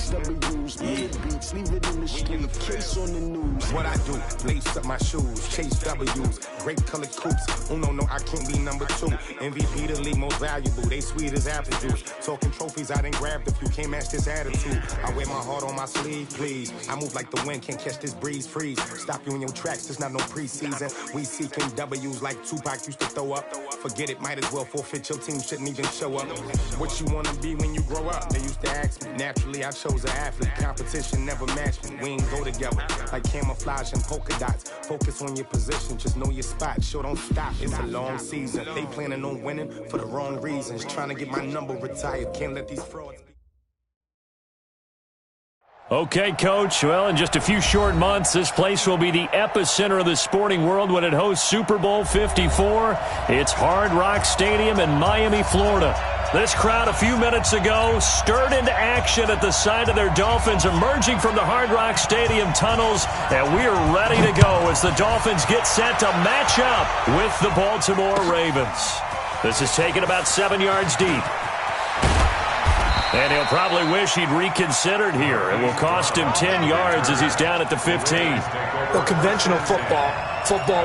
W's, beats, leave it in the street, case on the news. What I do, lace up my shoes, chase W's, great colored coops. Oh no, I can't be number 2. MVP the league most valuable, they sweet as apple juice. Talking trophies, I done grabbed a few, can't match this attitude. I wear my heart on my sleeve, please. I move like the wind, can't catch this breeze, freeze. Stop you in your tracks, there's not no preseason. We seeking W's like Tupac used to throw up. Forget it, might as well forfeit, your team shouldn't even show up. What you wanna be when you grow up? They used to ask me. Naturally, I chose an athlete. Competition never matched me. We ain't go together like camouflage and polka dots. Focus on your position, just know your spot. Sure, don't stop, it's a long season. They planning on winning for the wrong reasons. Trying to get my number retired, can't let these frauds. Okay, Coach. Well, in just a few short months, this place will be the epicenter of the sporting world when it hosts Super Bowl 54. It's Hard Rock Stadium in Miami, Florida. This crowd a few minutes ago stirred into action at the sight of their Dolphins emerging from the Hard Rock Stadium tunnels, and we are ready to go as the Dolphins get set to match up with the Baltimore Ravens. This is taken about 7 yards deep. And he'll probably wish he'd reconsidered here. It will cost him 10 yards as he's down at the 15. Well, conventional football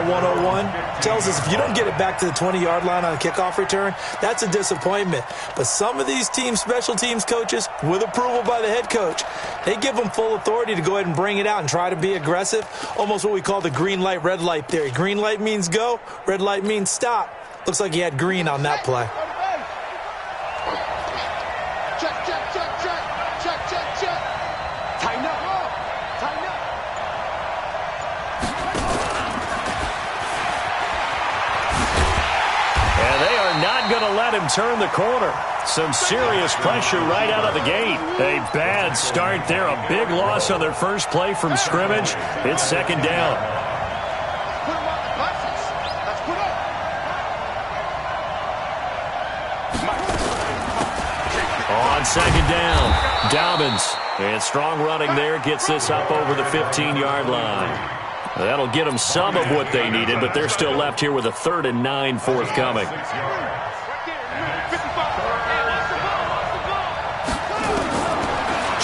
101, tells us if you don't get it back to the 20-yard line on a kickoff return, that's a disappointment. But some of these teams, special teams coaches, with approval by the head coach, they give them full authority to go ahead and bring it out and try to be aggressive, almost what we call the green light, red light theory. Green light means go, red light means stop. Looks like he had green on that play. Going to let him turn the corner. Some serious pressure right out of the gate. A bad start there. A big loss on their first play from scrimmage. It's second down. On second down, Dobbins. And strong running there gets this up over the 15-yard line. That'll get them some of what they needed, but they're still left here with a 3rd and 9 forthcoming.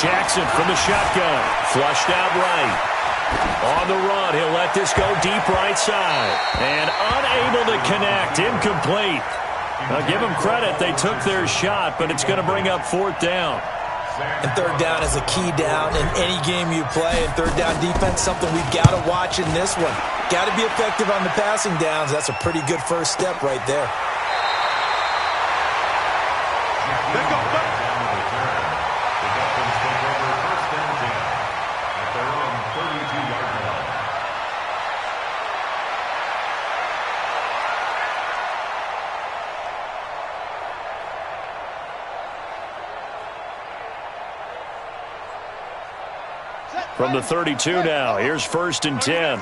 Jackson from the shotgun. Flushed out right. On the run, he'll let this go deep right side. And unable to connect. Incomplete. Now, give them credit. They took their shot, but it's going to bring up 4th down. And 3rd down is a key down in any game you play. And 3rd down defense, something we've got to watch in this one. Got to be effective on the passing downs. That's a pretty good first step right there. From the 32 now, here's 1st and 10.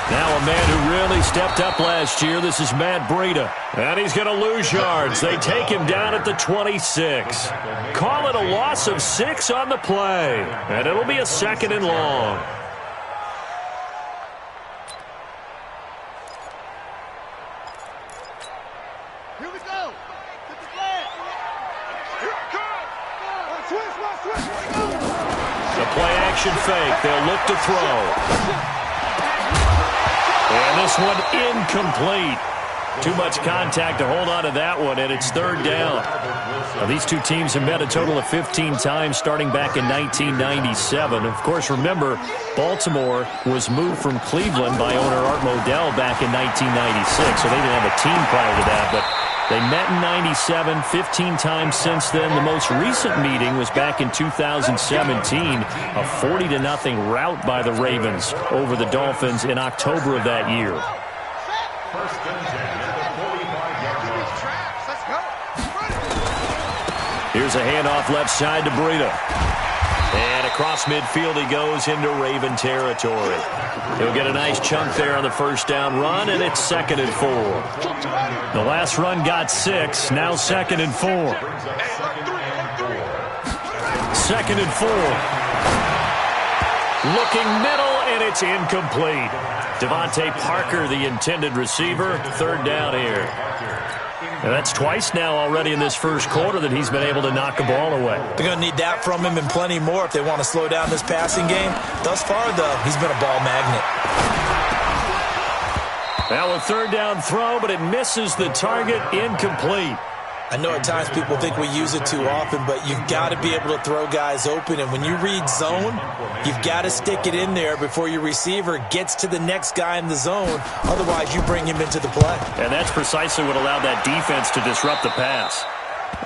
Now a man who really stepped up last year. This is Matt Breida. And he's going to lose yards. They take him down at the 26. Call it a loss of 6 on the play. And it'll be a 2nd and long. Fake. They'll look to throw. And this one incomplete. Too much contact to hold on to that one, and it's 3rd down. Now, these two teams have met a total of 15 times starting back in 1997. Of course, remember, Baltimore was moved from Cleveland by owner Art Modell back in 1996, so they didn't have a team prior to that, but they met in 97, 15 times since then. The most recent meeting was back in 2017, a 40-0 rout by the Ravens over the Dolphins in October of that year. Here's a handoff left side to Breida. And across midfield he goes into Raven territory. He'll get a nice chunk there on the 1st down run, and it's 2nd and 4. The last run got 6, now 2nd and 4. 2nd and 4. Looking middle, and it's incomplete. Devontae Parker, the intended receiver. 3rd down here. And that's twice now already in this first quarter that he's been able to knock the ball away. They're going to need that from him and plenty more if they want to slow down this passing game. Thus far, though, he's been a ball magnet. Now a third down throw, but it misses the target, incomplete. I know at times people think we use it too often, but you've got to be able to throw guys open. And when you read zone, you've got to stick it in there before your receiver gets to the next guy in the zone. Otherwise, you bring him into the play. And that's precisely what allowed that defense to disrupt the pass.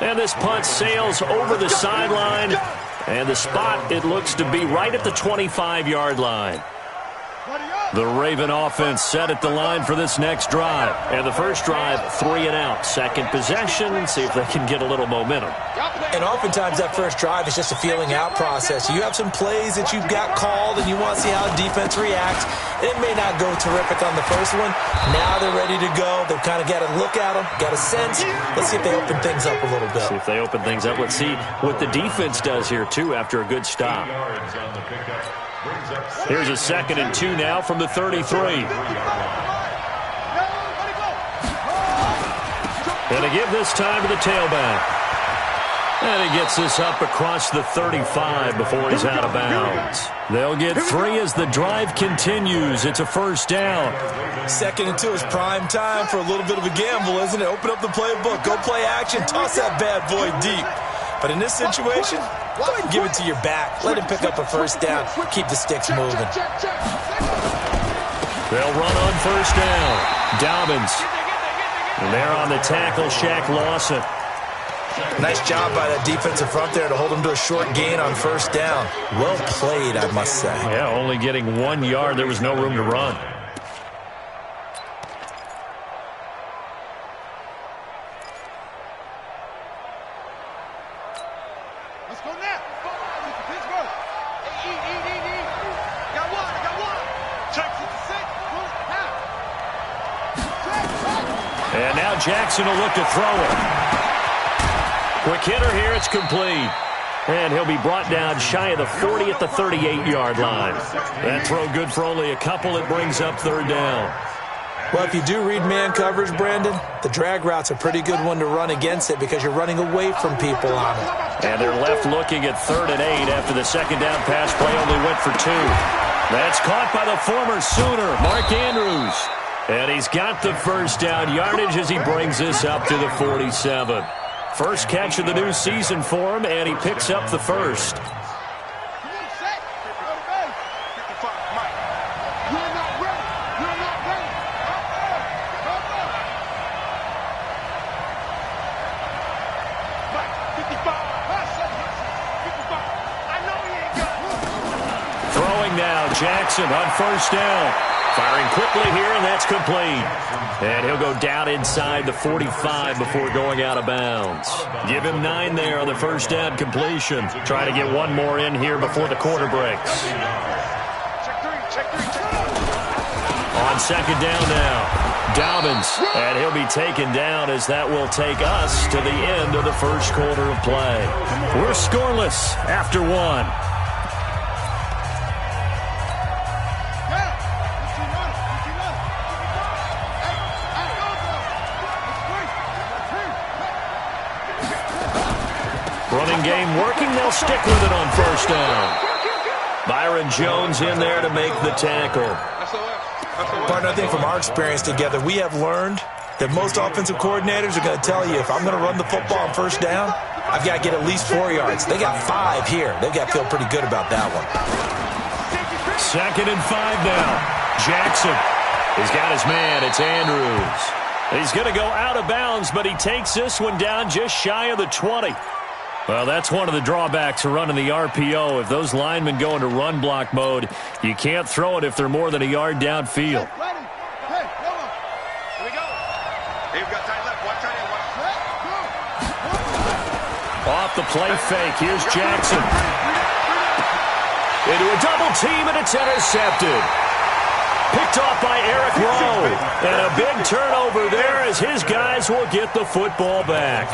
And this punt sails over the sideline. And the spot, it looks to be right at the 25-yard line. The Raven offense set at the line for this next drive. And the first drive, 3 and out. Second possession, see if they can get a little momentum. And oftentimes that first drive is just a feeling out process. You have some plays that you've got called and you want to see how the defense reacts. It may not go terrific on the first one. Now they're ready to go. They've kind of got to look at them, got a sense. Let's see if they open things up a little bit. See if they open things up. Let's see what the defense does here, too, after a good stop. Here's a 2nd and 2 now from the 33. And to give this time to the tailback. And he gets this up across the 35 before he's out of bounds. They'll get 3 as the drive continues. It's a first down. 2nd and 2 is prime time for a little bit of a gamble, isn't it? Open up the playbook, go play action, toss that bad boy deep. But in this situation, go ahead and give it to your back. Let him pick up a first down. Keep the sticks moving. They'll run on first down. Dobbins. And they're on the tackle, Shaq Lawson. Nice job by that defensive front there to hold him to a short gain on first down. Well played, I must say. Yeah, only getting 1 yard. There was no room to run. And now Jackson will look to throw it. Quick hitter here, it's complete. And he'll be brought down shy of the 40 at the 38-yard line. That throw good for only a couple. It brings up third down. Well, if you do read man coverage, Brandon, the drag route's a pretty good one to run against it because you're running away from people on it. And they're left looking at 3rd and 8 after the second down pass play only went for 2. That's caught by the former Sooner, Mark Andrews. And he's got the first down yardage as he brings this up to the 47. First catch of the new season for him, and he picks up the first. Throwing now, Jackson on first down. Firing quickly here, and that's complete. And he'll go down inside the 45 before going out of bounds. Give him 9 there on the first down completion. Try to get one more in here before the quarter breaks. On second down now, Dobbins. And he'll be taken down as that will take us to the end of the first quarter of play. We're scoreless after 1. Running game working. They'll stick with it on first down. Byron Jones in there to make the tackle. Partner, I think from our experience together, we have learned that most offensive coordinators are going to tell you if I'm going to run the football on first down, I've got to get at least 4 yards. They got 5 here. They've got to feel pretty good about that one. 2nd and 5 now. Jackson. He's got his man. It's Andrews. He's going to go out of bounds, but he takes this one down just shy of the 20. Well, that's one of the drawbacks of running the RPO. If those linemen go into run block mode, you can't throw it if they're more than a yard downfield. Off the play fake, here's Jackson. Into a double team, and it's intercepted. Picked off by Eric Rowe. And a big turnover there as his guys will get the football back.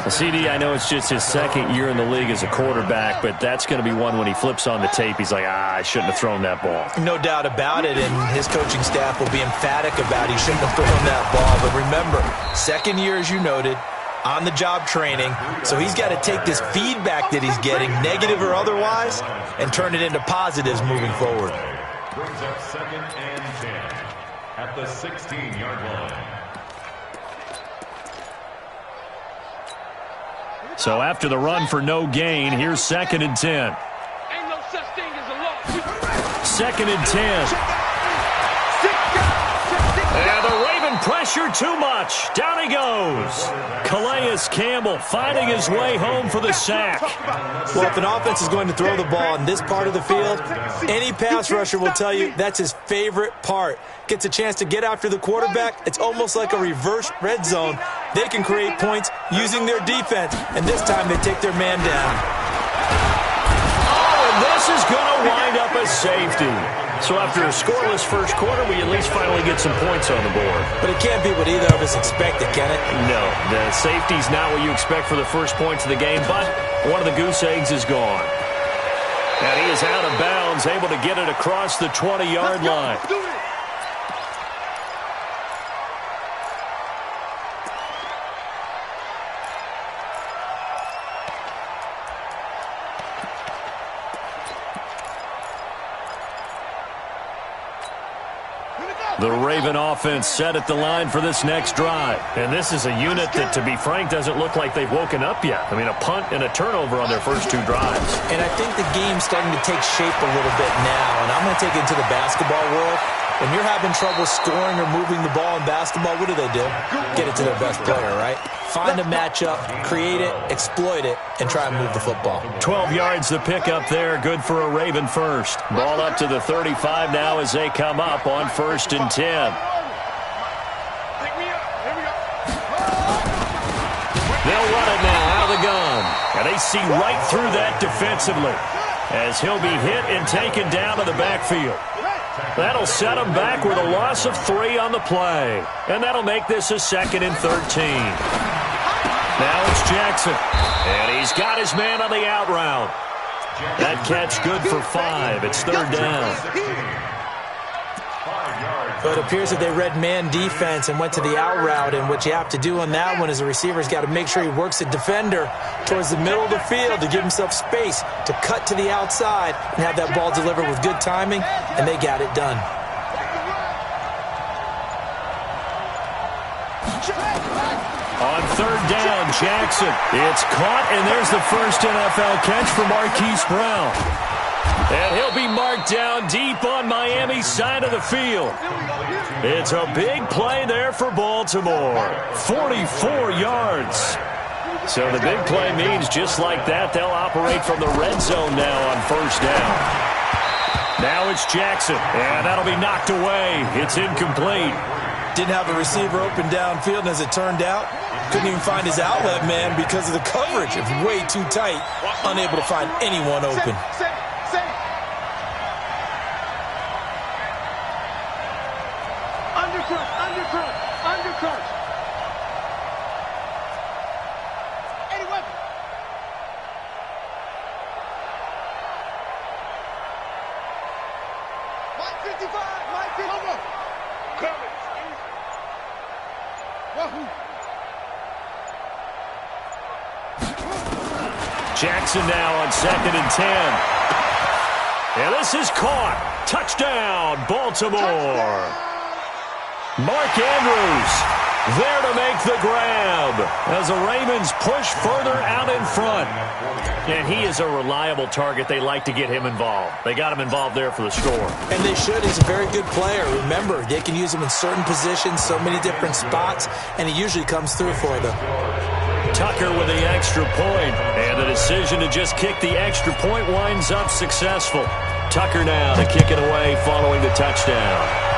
Well, CD, I know it's just his second year in the league as a quarterback, but that's going to be one when he flips on the tape. He's like, I shouldn't have thrown that ball. No doubt about it, and his coaching staff will be emphatic about he shouldn't have thrown that ball. But remember, second year, as you noted, on-the-job training, so he's got to take this feedback that he's getting, negative or otherwise, and turn it into positives moving forward. Brings up 2nd and 10 at the 16-yard line. So after the run for no gain, here's 2nd and 10. Ain't no such thing as a loss. 2nd and 10. And the Raven pressure too much. Down he goes. Calais Campbell finding his way home for the sack. Well, if an offense is going to throw the ball in this part of the field, any pass rusher will tell you that's his favorite part. Gets a chance to get after the quarterback. It's almost like a reverse red zone. They can create points using their defense, and this time they take their man down. Oh, and this is going to wind up as safety. So after a scoreless first quarter, we at least finally get some points on the board. But it can't be what either of us expected, can it? No, the safety's not what you expect for the first points of the game, but one of the goose eggs is gone. And he is out of bounds, able to get it across the 20-yard line. The Raven offense set at the line for this next drive. And this is a unit that, to be frank, doesn't look like they've woken up yet. I mean, a punt and a turnover on their first two drives. And I think the game's starting to take shape a little bit now. And I'm going to take it to the basketball world. When you're having trouble scoring or moving the ball in basketball, what do? Get it to their best player, right? Find a matchup, create it, exploit it, and try and move the football. 12 yards to pick up there. Good for a Raven first. Ball up to the 35 now as they come up on 1st and 10. They'll run it now out of the gun. And they see right through that defensively as he'll be hit and taken down to the backfield. That'll set him back with a loss of 3 on the play. And that'll make this a 2nd and 13. Now it's Jackson. And he's got his man on the out route. That catch good for 5. It's 3rd down. But it appears that they read man defense and went to the out route. And what you have to do on that one is the receiver's got to make sure he works the defender towards the middle of the field to give himself space to cut to the outside and have that ball delivered with good timing, and they got it done. On 3rd down, Jackson. It's caught, and there's the first NFL catch for Marquise Brown. And he'll be marked down deep on Miami's side of the field. It's a big play there for Baltimore. 44 yards. So the big play means just like that, they'll operate from the red zone now on 1st down. Now it's Jackson, and that'll be knocked away. It's incomplete. Didn't have a receiver open downfield, and as it turned out, couldn't even find his outlet man because of the coverage. It's way too tight, unable to find anyone open. Undercrunch. Any weapon. Mike 55, Mike 55. Coming. Wahoo. Jackson now on 2nd and 10. And this is caught. Touchdown, Baltimore. Mark Andrews there to make the grab as the Ravens push further out in front. And he is a reliable target. They like to get him involved. They got him involved there for the score. And they should. He's a very good player. Remember, they can use him in certain positions, so many different spots, and he usually comes through for them. Tucker with the extra point, and the decision to just kick the extra point winds up successful. Tucker now to kick it away following the touchdown.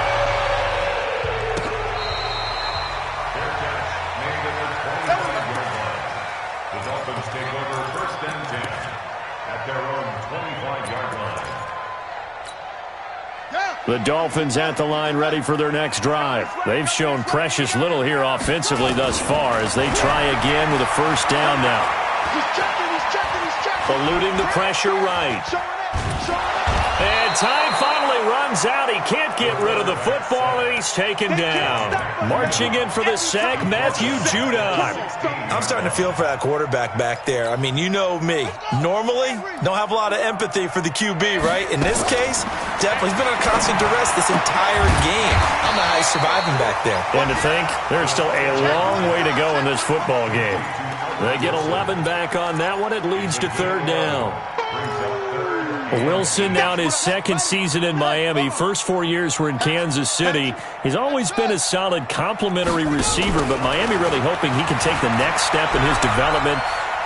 The Dolphins at the line ready for their next drive. They've shown precious little here offensively thus far as they try again with a first down now. Eluding the pressure right. And time finally runs out. He can't get rid of the football, and he's taken down. Marching in for the sack, Matthew Judon. I'm starting to feel for that quarterback back there. I mean, you know me. Normally, don't have a lot of empathy for the QB, right? In this case, definitely. He's been under constant duress this entire game. I don't know how he's surviving back there. And to think, there's still a long way to go in this football game. They get 11 back on that one. It leads to third down. Wilson now in his second season in Miami. First 4 years were in Kansas City. He's always been a solid complementary receiver, but Miami really hoping he can take the next step in his development,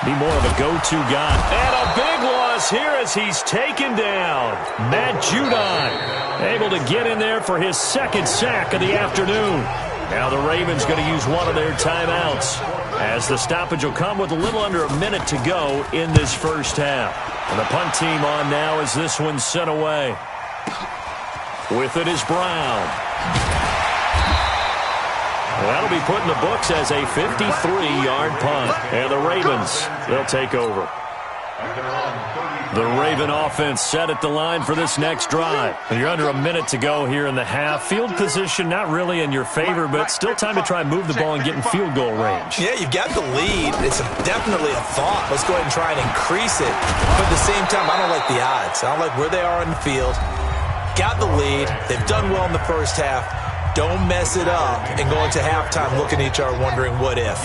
be more of a go-to guy. And a big loss here as he's taken down. Matt Judon able to get in there for his second sack of the afternoon. Now the Ravens going to use one of their timeouts as the stoppage will come with a little under a minute to go in this first half. And the punt team on now as this one's sent away. With it is Brown. Well, that'll be put in the books as a 53-yard punt. And the Ravens, they'll take over. The Raven offense set at the line for this next drive. And you're under a minute to go here in the half. Field position not really in your favor, but still time to try and move the ball and get in field goal range. Yeah, you've got the lead. It's definitely a thought. Let's go ahead and try and increase it. But at the same time, I don't like the odds. I don't like where they are in the field. Got the lead. They've done well in the first half. Don't mess it up and go into halftime looking at each other wondering what if.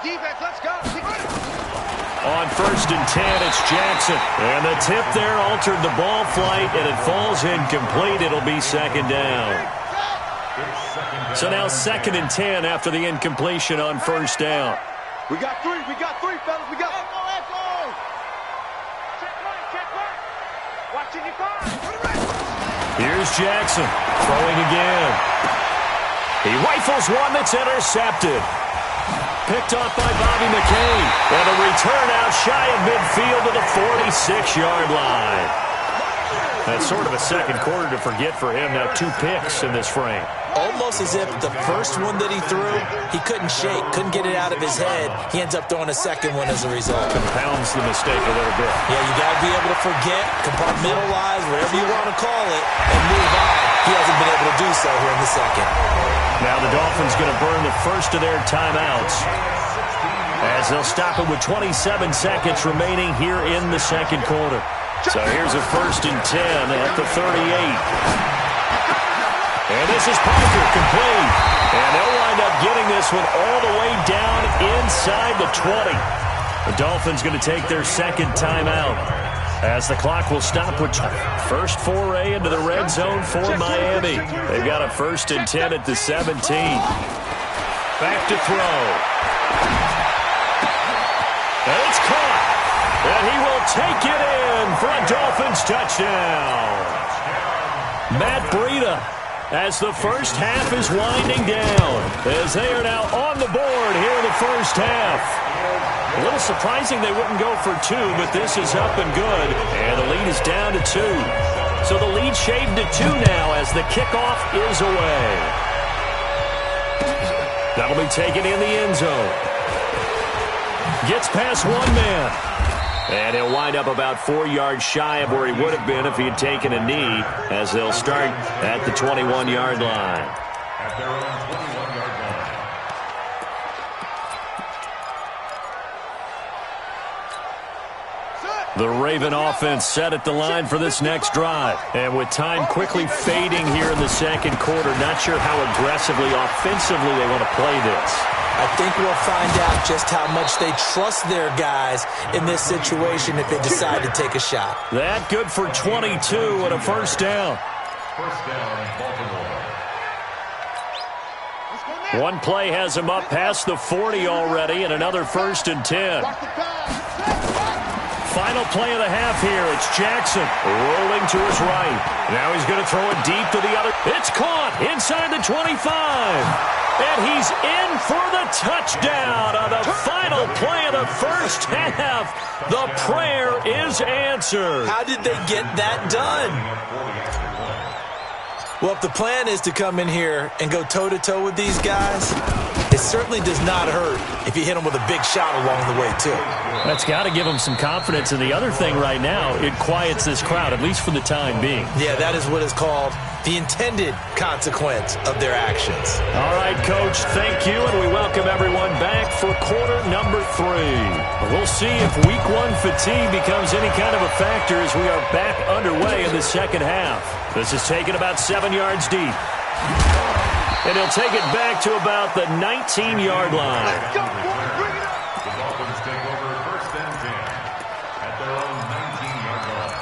Defense, let's go. On first and 10, it's Jackson. And the tip there altered the ball flight, and it falls incomplete. It'll be second down. So now second and 10 after the incompletion on first down. We got three, fellas. We got echo. Check right. Watching your five. Here's Jackson throwing again. He rifles one that's intercepted. Picked off by Bobby McCain. And a return out shy of midfield to the 46-yard line. That's sort of a second quarter to forget for him. Now 2 picks in this frame. Almost as if the first one that he threw, he couldn't shake, couldn't get it out of his head. He ends up throwing a second one as a result. Compounds the mistake a little bit. Yeah, you got to be able to forget, compartmentalize, whatever you want to call it, and move on. He hasn't been able to do so here in the second. Now the Dolphins going to burn the first of their timeouts as they'll stop it with 27 seconds remaining here in the second quarter. So here's a first and 10 at the 38. And this is Parker, complete. And they'll wind up getting this one all the way down inside the 20. The Dolphins going to take their second timeout as the clock will stop with first foray into the red zone for Miami. They've got a first and 10 at the 17. Back to throw. And it's caught. And he will take it in for a Dolphins touchdown. Matt Breida, as the first half is winding down, as they are now on the board here in the first half. A little surprising they wouldn't go for 2, but this is up and good. And the lead is down to 2. So the lead shaved to 2 now as the kickoff is away. That'll be taken in the end zone. Gets past one man. And he'll wind up about 4 yards shy of where he would have been if he had taken a knee, as they'll start at the 21-yard line. At their own 21-yard line. The Raven offense set at the line for this next drive. And with time quickly fading here in the second quarter, not sure how aggressively, offensively they want to play this. I think we'll find out just how much they trust their guys in this situation if they decide to take a shot. That good for 22 and a first down. First down, Baltimore. One play has him up past the 40 already, and another first and 10. Final play of the half here. It's Jackson rolling to his right. Now he's going to throw it deep to the other. It's caught. up inside the 25. And he's in for the touchdown on the final play of the first half. The prayer is answered. How did they get that done? Well, if the plan is to come in here and go toe-to-toe with these guys, it certainly does not hurt if you hit them with a big shot along the way, too. That's got to give them some confidence. And the other thing right now, it quiets this crowd, at least for the time being. Yeah, that is what is called the intended consequence of their actions. All right, Coach, thank you, and we welcome everyone back for quarter number 3. We'll see if week 1 fatigue becomes any kind of a factor as we are back underway in the second half. This is taken about 7 yards deep. And he'll take it back to about the 19-yard line. Let's go, boy. Bring it up. The Dolphins take over first and 10 at their own 19-yard line.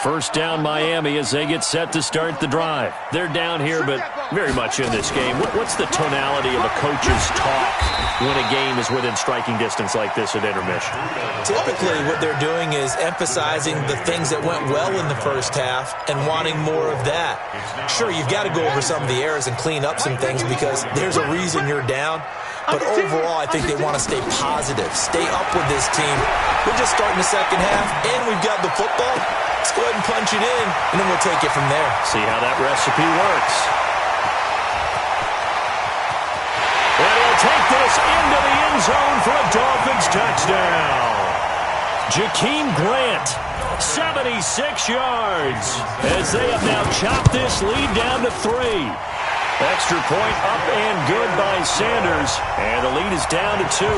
First down Miami as they get set to start the drive. They're down here, but very much in this game. What's the tonality of a coach's talk when a game is within striking distance like this at intermission? Typically, what they're doing is emphasizing the things that went well in the first half and wanting more of that. Sure, you've got to go over some of the errors and clean up some things because there's a reason you're down. But overall, I think they want to stay positive, stay up with this team. We're just starting the second half, and we've got the football. Let's go ahead and punch it in, and then we'll take it from there. See how that recipe works. And he'll take this into the end zone for a Dolphins touchdown. Jakeem Grant, 76 yards, as they have now chopped this lead down to 3. Extra point up and good by Sanders, and the lead is down to 2.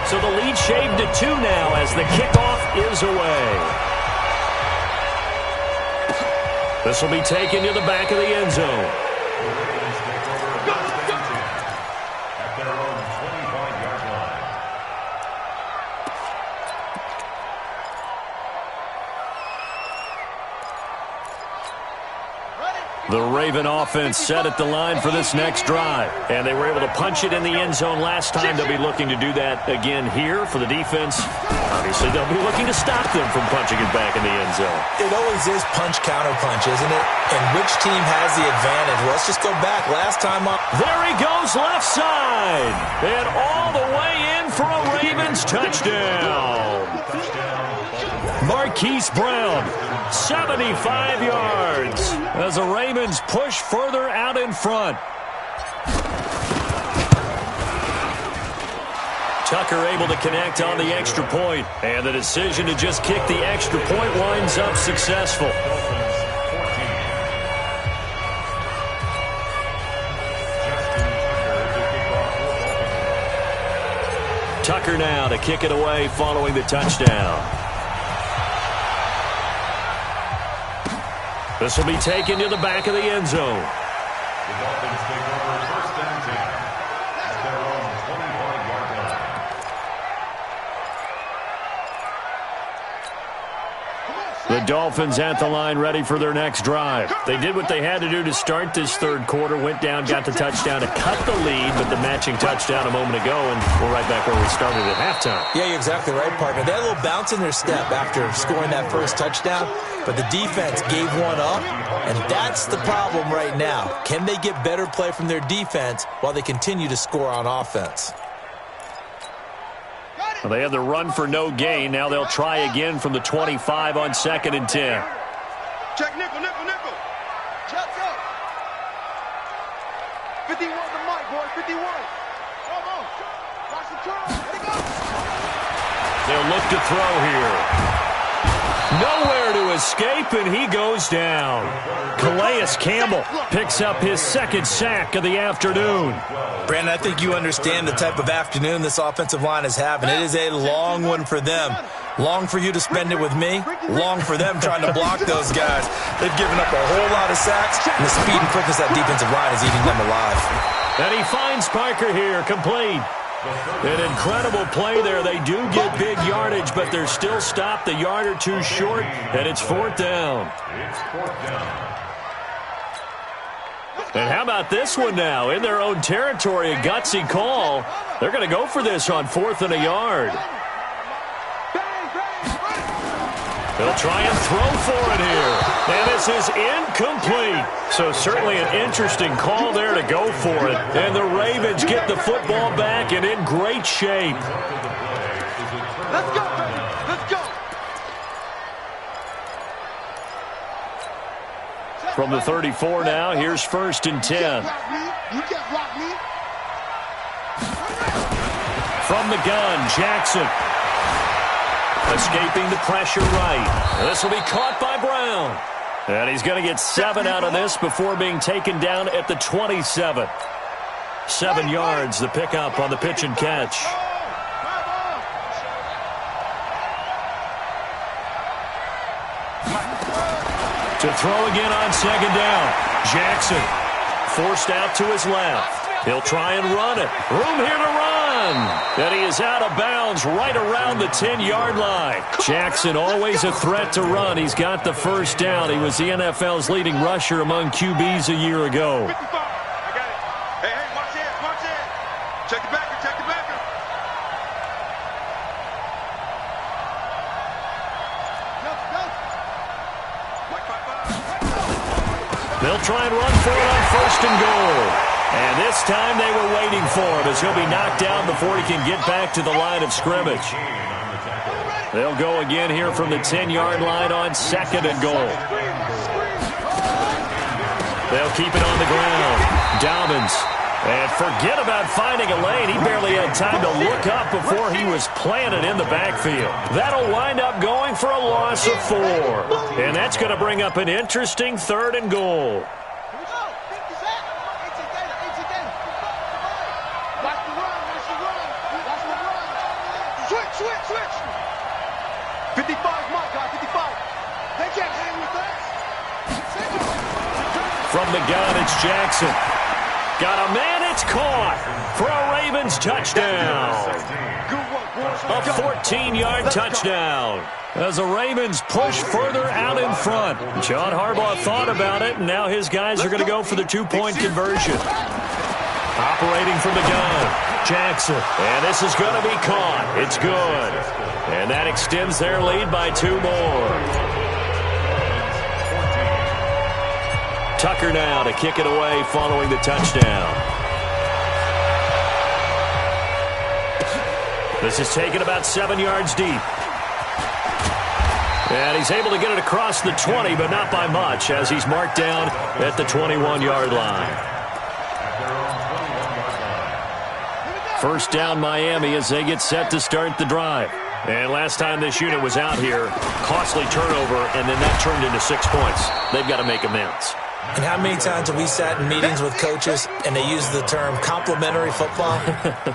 So the lead shaved to 2 now as the kickoff is away. This will be taken to the back of the end zone. At their own 25-yard line. The Raven offense set at the line for this next drive. And they were able to punch it in the end zone last time. They'll be looking to do that again here for the defense. Obviously, they'll be looking to stop them from punching it back in the end zone. It always is punch-counter-punch, isn't it? And which team has the advantage? Well, let's just go back. Last time up. There he goes left side. And all the way in for a Ravens touchdown. Marquise Brown, 75 yards, as the Ravens push further out in front. Tucker able to connect on the extra point, and the decision to just kick the extra point winds up successful. Tucker now to kick it away following the touchdown. This will be taken to the back of the end zone. The Dolphins take over first and 10 at their own 25-yard line. The Dolphins at the line ready for their next drive. They did what they had to do to start this third quarter, went down, got the touchdown to cut the lead, but the matching touchdown a moment ago, and we're right back where we started at halftime. Yeah, you're exactly right, partner. They had a little bounce in their step after scoring that first touchdown, but the defense gave one up, and that's the problem right now. Can they get better play from their defense while they continue to score on offense? Well, they had the run for no gain. Now they'll try again from the 25 on 2nd and 10. Check nickel, nickel, nickel. Jets up. 51 the mic, boy. 51. Come on. Watch the turn. Let it go. They'll look to throw here. Nowhere to escape, and he goes down. Calais Campbell picks up his second sack of the afternoon. Brandon, I think you understand the type of afternoon this offensive line is having. It is a long one for them. Long for you to spend it with me. Long for them trying to block those guys. They've given up a whole lot of sacks, and the speed and quickness of that defensive line is eating them alive. And he finds Parker here, complete. An incredible play there. They do get big yardage, but they're still stopped a yard or two short, and it's 4th down. It's 4th down. And how about this one now? In their own territory, a gutsy call. They're going to go for this on 4th and a yard. He'll try and throw for it here. And this is incomplete. So certainly an interesting call there to go for it. And the Ravens get the football back and in great shape. Let's go, baby. Let's go. From the 34 now, here's 1st and 10. You can't block me. From the gun, Jackson. Escaping the pressure right. This will be caught by Brown. And he's going to get 7 out of this before being taken down at the 27. 7 yards, the pickup on the pitch and catch. To throw again on 2nd down. Jackson forced out to his left. He'll try and run it. Room here to run. And he is out of bounds right around the 10-yard line. Jackson always a threat to run. He's got the 1st down. He was the NFL's leading rusher among QBs a year ago. 55. I got it. Hey, watch it, watch it. Check the backer, check the backer. They'll try and run for it on 1st and goal. And this time they were waiting for him as he'll be knocked down before he can get back to the line of scrimmage. They'll go again here from the 10-yard line on 2nd and goal. They'll keep it on the ground. Dobbins. And forget about finding a lane. He barely had time to look up before he was planted in the backfield. That'll wind up going for a loss of 4. And that's going to bring up an interesting 3rd and goal. Switch. 55, my guy, 55. They can't hang with us. From the gun, it's Jackson. Got a man, it's caught for a Ravens touchdown. A 14-yard touchdown. As the Ravens push further out in front. John Harbaugh thought about it, and now his guys are going to go for the 2-point conversion. Operating from the gun. Jackson, and this is going to be caught. It's good. And that extends their lead by 2 more. Tucker now to kick it away following the touchdown. This is taken about 7 yards deep. And he's able to get it across the 20, but not by much, as he's marked down at the 21-yard line. 1st down Miami as they get set to start the drive. And last time this unit was out here, costly turnover, and then that turned into 6 points. They've got to make amends. And how many times have we sat in meetings with coaches and they use the term complementary football?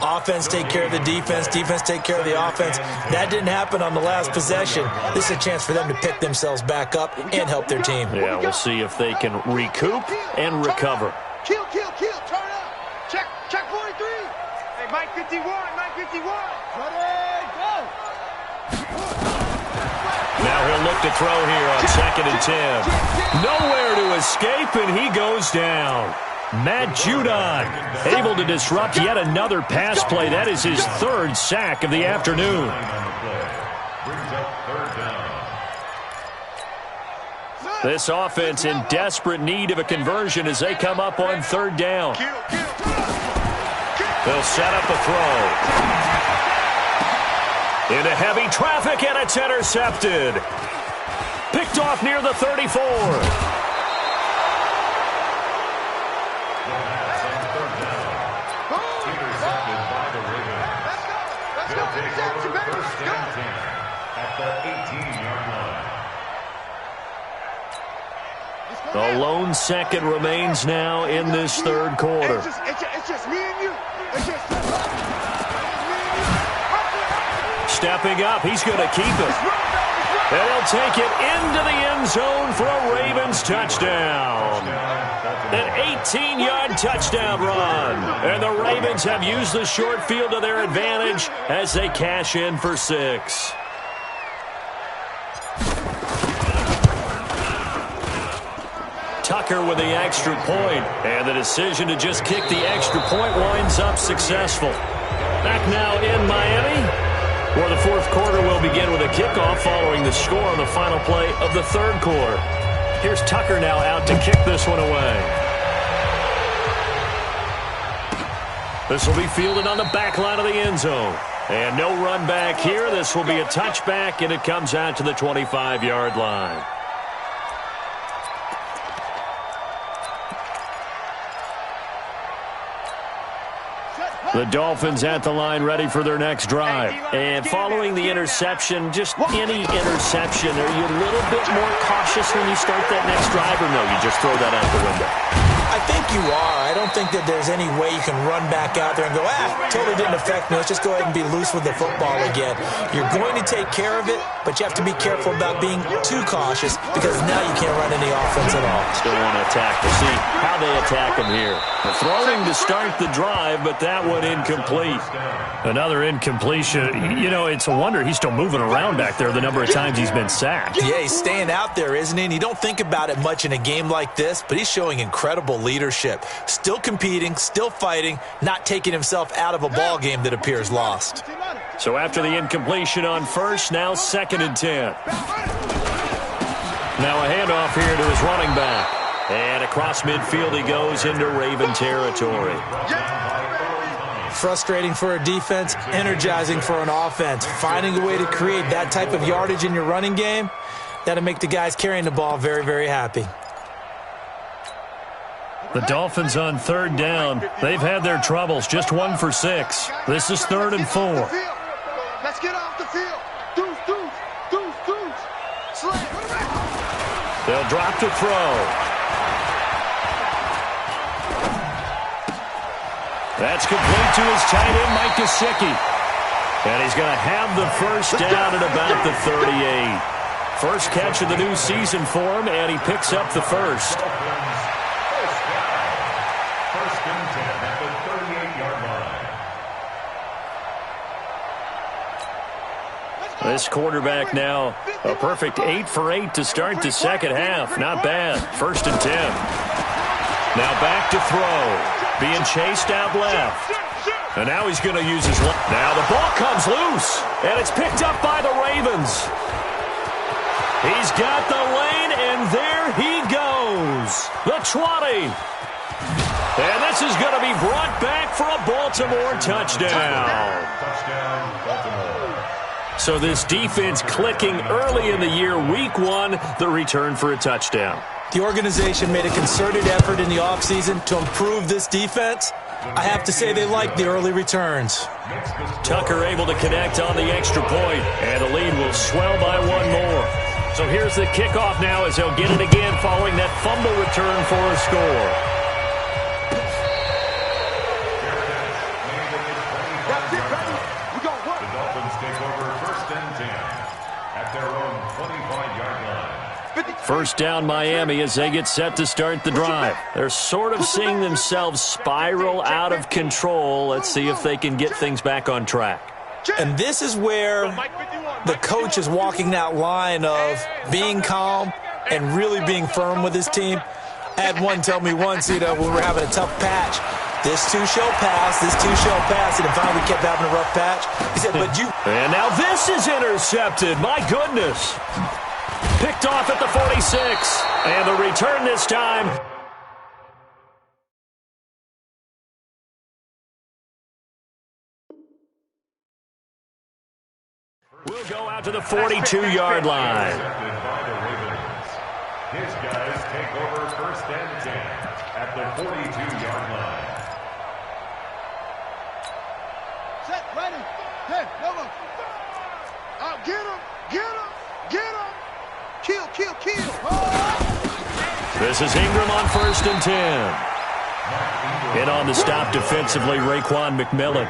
Offense take care of the defense, defense take care of the offense. That didn't happen on the last possession. This is a chance for them to pick themselves back up and help their team. Yeah, we'll see if they can recoup and recover. Kill, turn up. Check 43. Hey, Mike 51. Ready, go. Now he'll look to throw here on 2nd and 10. Nowhere to escape, and he goes down. Matt Judon able to disrupt yet another pass play. That is his 3rd sack of the afternoon. This offense in desperate need of a conversion as they come up on 3rd down. They'll set up a throw. Into heavy traffic, and it's intercepted. Picked off near the 34. The lone 2nd remains now in this 3rd quarter. It's just me and you. Stepping up, he's going to keep it. And he'll take it into the end zone for a Ravens touchdown. An 18-yard touchdown run. And the Ravens have used the short field to their advantage as they cash in for 6. Tucker with the extra point, and the decision to just kick the extra point winds up successful. Back now in Miami, Well, the fourth quarter will begin with a kickoff following the score on the final play of the third quarter. Here's Tucker now out to kick this one away. This will be fielded on the back line of the end zone. And no run back here. This will be a touchback, and it comes out to the 25-yard line. The Dolphins at the line ready for their next drive. And following the interception, just any interception, are you a little bit more cautious when you start that next drive, or no, you just throw that out the window? I think you are. I don't think that there's any way you can run back out there and go, totally didn't affect me. Let's just go ahead and be loose with the football again. You're going to take care of it, but you have to be careful about being too cautious because now you can't run any offense at all. Still want to attack. We'll see how they attack him here. The throwing to start the drive, but that one incomplete. Another incompletion. You know, it's a wonder he's still moving around back there the number of times he's been sacked. Yeah, he's staying out there, isn't he? And you don't think about it much in a game like this, but he's showing incredible leadership. Still competing, still fighting, not taking himself out of a ball game that appears lost. So after the incompletion on first, now 2nd and 10. Now a handoff here to his running back. And across midfield he goes into Raven territory. Frustrating for a defense, energizing for an offense. Finding a way to create that type of yardage in your running game, that'll make the guys carrying the ball very, very happy. The Dolphins on 3rd down. They've had their troubles, just 1 for 6. This is 3rd and 4. Let's get off the field. Deuce. Slam. They'll drop to throw. That's complete to his tight end, Mike Gesicki. And he's going to have the first down at about the 38. First catch of the new season for him, and he picks up the first. This quarterback now a perfect 8 for 8 to start the second half. Not bad. 1st and 10. Now back to throw. Being chased out left. And now he's going to use his left. Now the ball comes loose. And it's picked up by the Ravens. He's got the lane, and there he goes. The 20. And this is going to be brought back for a Baltimore touchdown. Touchdown, Baltimore. So this defense clicking early in the year, week 1, the return for a touchdown. The organization made a concerted effort in the offseason to improve this defense. I have to say they like the early returns. Tucker able to connect on the extra point, and the lead will swell by 1 more. So here's the kickoff now as they'll get it again following that fumble return for a score. First down Miami as they get set to start the drive. They're sort of seeing themselves spiral out of control. Let's see if they can get things back on track. And this is where the coach is walking that line of being calm and really being firm with his team. I had one tell me once, when we were having a tough patch, this too shall pass, this too shall pass, and finally we kept having a rough patch. He said, but you... And now this is intercepted. My goodness. Picked off at the 46. And the return this time. We'll go out to the 42-yard line. His guys take over 1st and 10 at the 42-yard line. Set, ready. Hey, go. Out, get him. Kill. This is Ingram on 1st and 10. In on the stop defensively, Raekwon McMillan.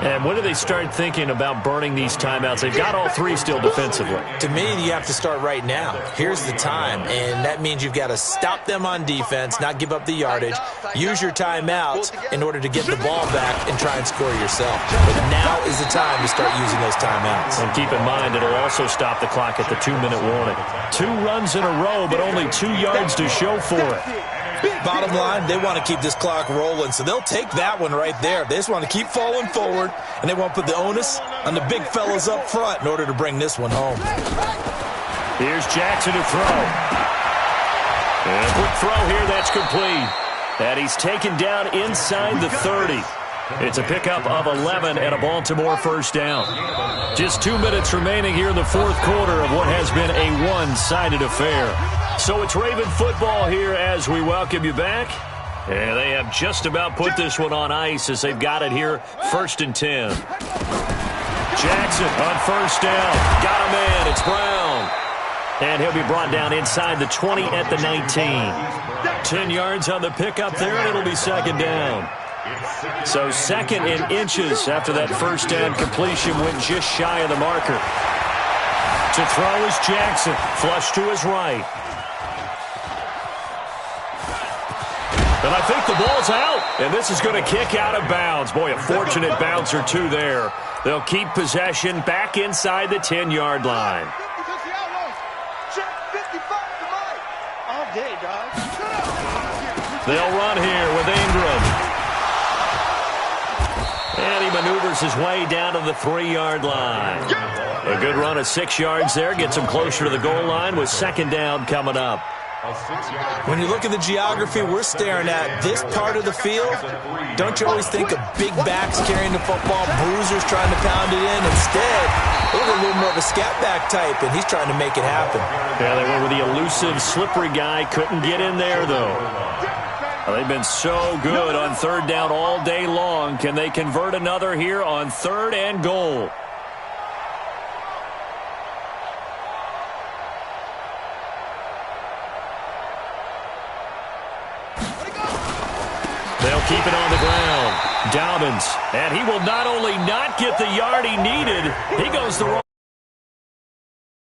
And when do they start thinking about burning these timeouts? They've got all 3 still defensively. To me, you have to start right now. Here's the time, and that means you've got to stop them on defense, not give up the yardage, use your timeouts in order to get the ball back and try and score yourself. But now is the time to start using those timeouts. And keep in mind, it'll also stop the clock at the 2-minute warning. 2 runs in a row, but only 2 yards to show for it. Bottom line, they want to keep this clock rolling, so they'll take that one right there. They just want to keep falling forward, and they want to put the onus on the big fellas up front in order to bring this one home. Here's Jackson to throw. And a quick throw here, that's complete. And he's taken down inside the 30. It's a pickup of 11 and a Baltimore first down. Just 2 minutes remaining here in the fourth quarter of what has been a one-sided affair. So it's Raven football here as we welcome you back. And they have just about put this one on ice as they've got it here, 1st and 10. Jackson on first down. Got a man. It's Brown. And he'll be brought down inside the 20 at the 19. 10 yards on the pickup there, and it'll be second down. So second in inches after that first down completion went just shy of the marker. To throw is Jackson. Flush to his right. And I think the ball's out. And this is going to kick out of bounds. Boy, a fortunate bounce or two there. They'll keep possession back inside the 10-yard line. They'll run here with Ingram. And he maneuvers his way down to the 3-yard line. A good run of 6 yards there. Gets him closer to the goal line with second down coming up. When you look at the geography we're staring at, this part of the field, don't you always think of big backs carrying the football, bruisers trying to pound it in? Instead, look a little more of a scat back type, and he's trying to make it happen. Yeah, they went with the elusive, slippery guy. Couldn't get in there, though. Well, they've been so good on third down all day long. Can they convert another here on 3rd and goal? They'll keep it on the ground. Dobbins, and he will not only not get the yard he needed, he goes the wrong